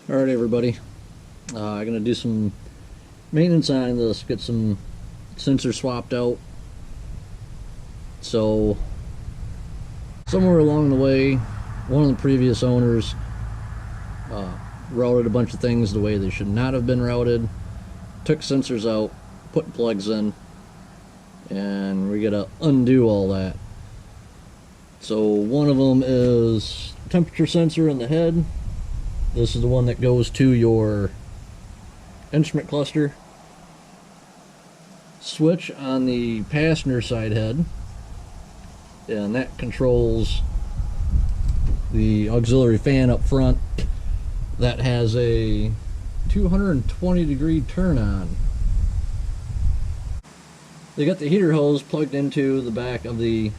Alright everybody, I'm going to do some maintenance on this, get some sensors swapped out. So, somewhere along the way, one of the previous owners routed a bunch of things the way they should not have been routed, took sensors out, put plugs in, and we got to undo all that. So one of them is temperature sensor in the head. This is the one that goes to your instrument cluster. Switch on the passenger side head, and that controls the auxiliary fan up front that has a 220-degree turn on. They got the heater hose plugged into the back of the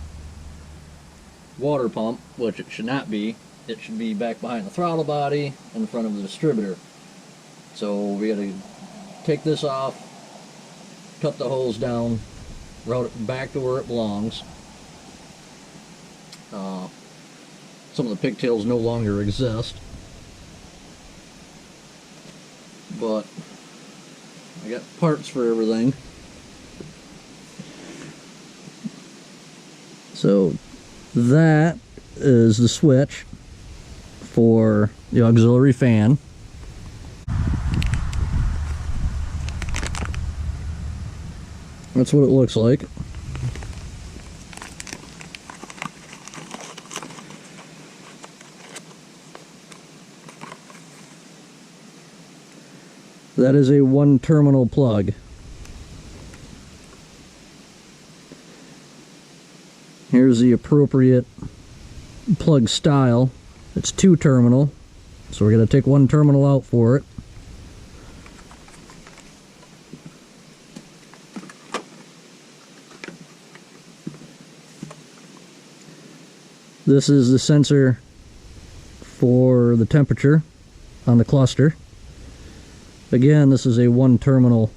water pump, which it should not be. It should be back behind the throttle body in front of the distributor. So we got to take this off, cut the hose down, route it back to where it belongs. Some of the pigtails no longer exist, but I got parts for everything. So that is the switch for the auxiliary fan. That's what it looks like. That is a one-terminal plug. Here's the appropriate plug style. It's two-terminal, so we're going to take one terminal out for it. This is the sensor for the temperature on the cluster. Again, this is a one-terminal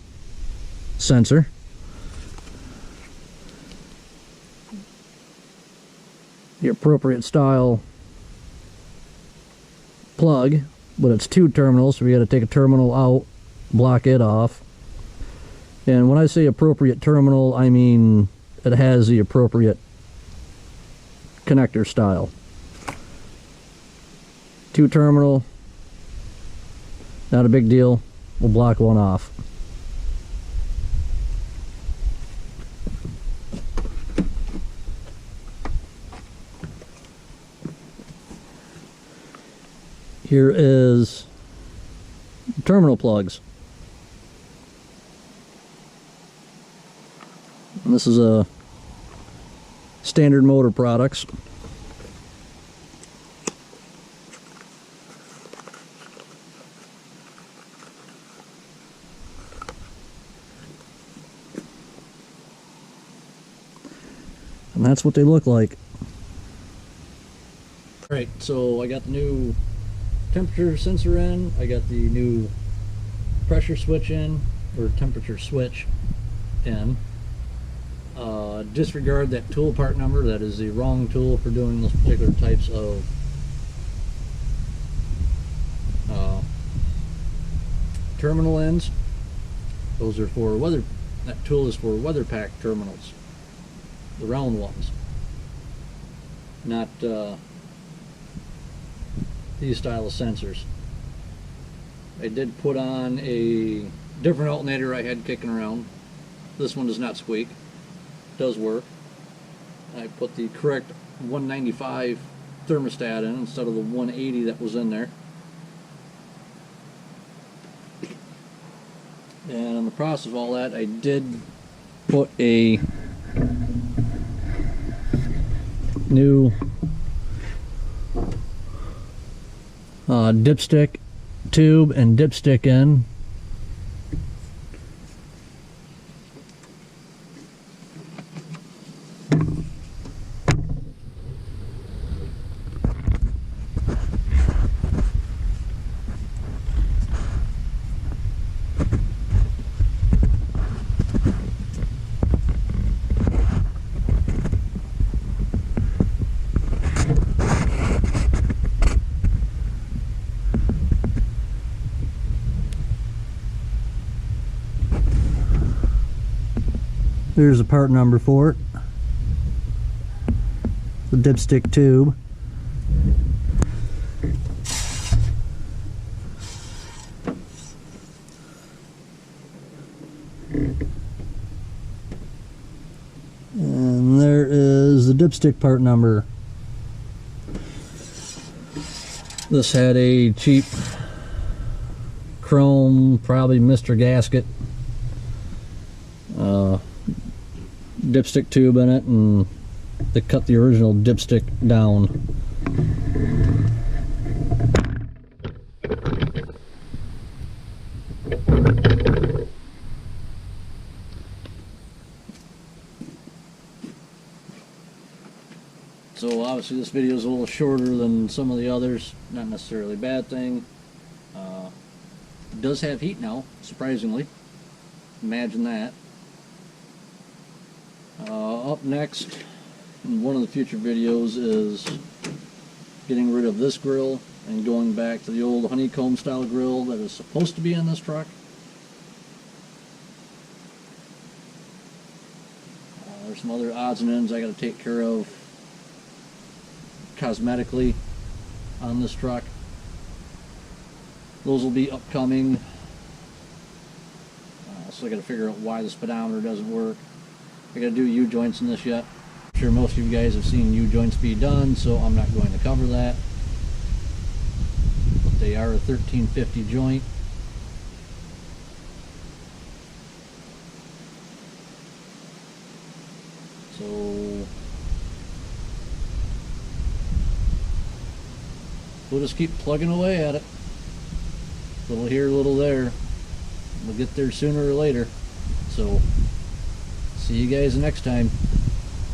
sensor. The appropriate style plug, but it's two terminals, so we got to take a terminal out, block it off. And when I say appropriate terminal, I mean it has the appropriate connector style. Two terminal, not a big deal. We'll block one off. Here is terminal plugs. And this is a Standard Motor Products. And that's what they look like. Alright, so I got the new temperature sensor in, I got the new pressure switch in, or temperature switch in. Disregard that tool part number. That is the wrong tool for doing those particular types of terminal ends. Those are for weather. That tool is for weather pack terminals, the round ones, not these style of sensors. I did put on a different alternator I had kicking around. This one does not squeak. It does work. I put the correct 195 thermostat in instead of the 180 that was in there. And in the process of all that, I did put a new dipstick tube and dipstick in. Here's the part number for it. The dipstick tube. And there is the dipstick part number. This had a cheap chrome, probably Mr. Gasket dipstick tube in it, and they cut the original dipstick down. So obviously this video is a little shorter than some of the others, not necessarily a bad thing. It does have heat now, surprisingly. Imagine that. Up next in one of the future videos is getting rid of this grill and going back to the old honeycomb style grill that is supposed to be in this truck. There's some other odds and ends I got to take care of cosmetically on this truck. Those will be upcoming. So I got to figure out why the speedometer doesn't work. I got to do U-joints in this yet. I'm sure most of you guys have seen U-joints be done, so I'm not going to cover that. But they are a 1350 joint. So we'll just keep plugging away at it. Little here, little there. We'll get there sooner or later. So see you guys next time.